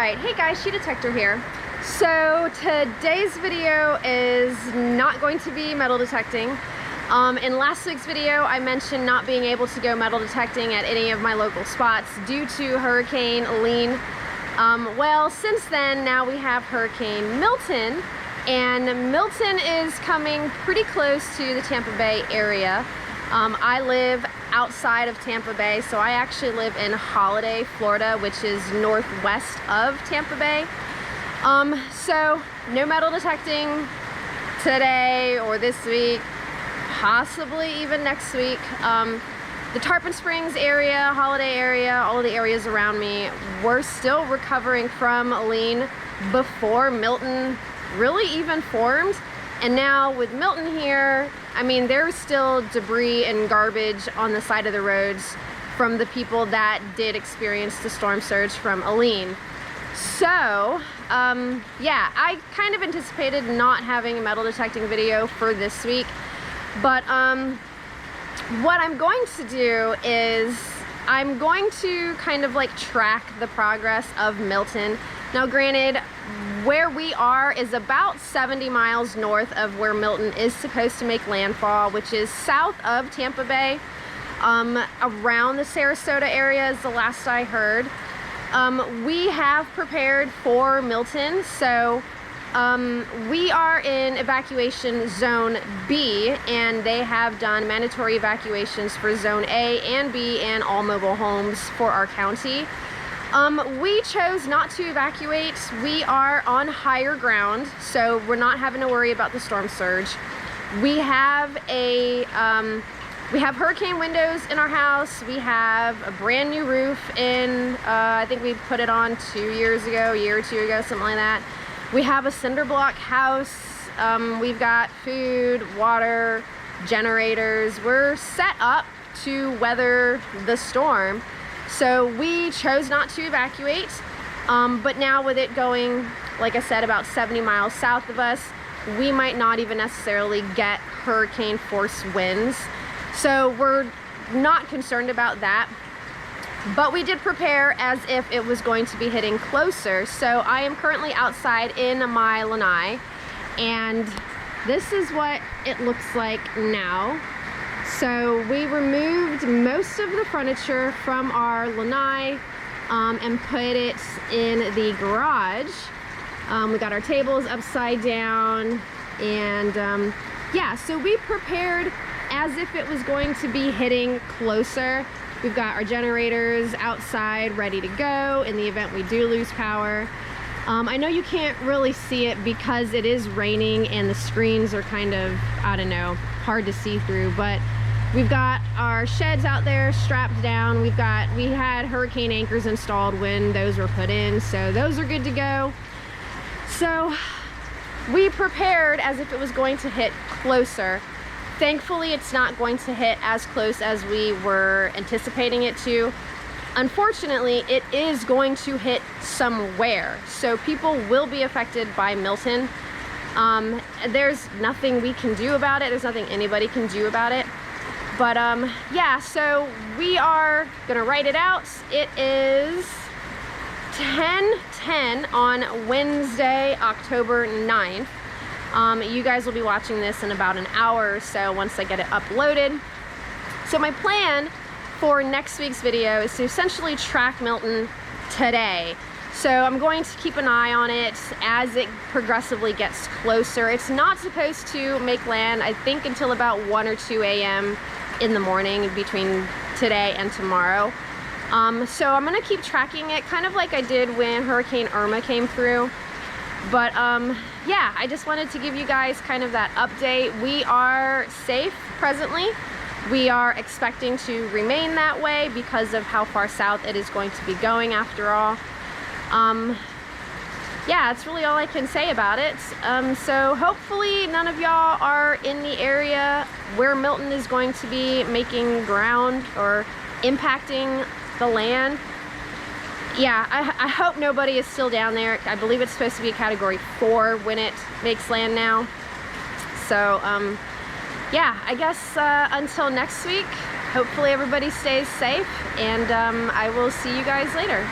Alright, hey guys, She Detector here. So today's video is not going to be metal detecting. In last week's video I mentioned not being able to go metal detecting at any of my local spots due to Hurricane Helene. Well, since then now we have Hurricane Milton, and Milton is coming pretty close to the Tampa Bay area. I live outside of Tampa Bay, so I actually live in Holiday, Florida, which is northwest of Tampa Bay. So no metal detecting today or this week, possibly even next week. The Tarpon Springs area, Holiday area, all of the areas around me, we're still recovering from Helene before Milton really even formed. And now with Milton here, I mean, there's still debris and garbage on the side of the roads from the people that did experience the storm surge from Helene. So, yeah, I kind of anticipated not having a metal detecting video for this week. But what I'm going to do is I'm going to kind of like track the progress of Milton. Now, granted, where we are is about 70 miles north of where Milton is supposed to make landfall, which is south of Tampa Bay, around the Sarasota area is the last I heard. We have prepared for Milton, so we are in evacuation zone B, and they have done mandatory evacuations for zone A and B and all mobile homes for our county. We chose not to evacuate. We are on higher ground, so we're not having to worry about the storm surge. We have hurricane windows in our house. We have a brand new roof in, I think we put it on 2 years ago, a year or two ago, something like that. We have a cinder block house. We've got food, water, generators. We're set up to weather the storm. So we chose not to evacuate, but now with it going, like I said, about 70 miles south of us, we might not even necessarily get hurricane force winds. So we're not concerned about that, but we did prepare as if it was going to be hitting closer. So I am currently outside in my lanai, and this is what it looks like now. So we removed most of the furniture from our lanai and put it in the garage. We got our tables upside down, and yeah, so we prepared as if it was going to be hitting closer. We've got our generators outside ready to go in the event we do lose power. I know you can't really see it because it is raining and the screens are kind of, I don't know, hard to see through, but we've got our sheds out there strapped down. We had hurricane anchors installed when those were put in, so those are good to go. So we prepared as if it was going to hit closer. Thankfully, it's not going to hit as close as we were anticipating it to. Unfortunately, it is going to hit somewhere, so people will be affected by Milton. There's nothing we can do about it. There's nothing anybody can do about it. But yeah, so we are gonna write it out. It is 10:10 on Wednesday, October 9th. You guys will be watching this in about an hour or so once I get it uploaded. So my plan for next week's video is to essentially track Milton today. So I'm going to keep an eye on it as it progressively gets closer. It's not supposed to make land, I think, until about 1 or 2 a.m. in the morning between today and tomorrow. So I'm gonna keep tracking it, kind of like I did when Hurricane Irma came through. But yeah, I just wanted to give you guys kind of that update. We are safe presently. We are expecting to remain that way because of how far south it is going to be going after all. Yeah, that's really all I can say about it. So hopefully none of y'all are in the area where Milton is going to be making ground or impacting the land. Yeah, I hope nobody is still down there. I believe it's supposed to be a Category 4 when it makes land now. So, yeah, I guess until next week, hopefully everybody stays safe, and I will see you guys later.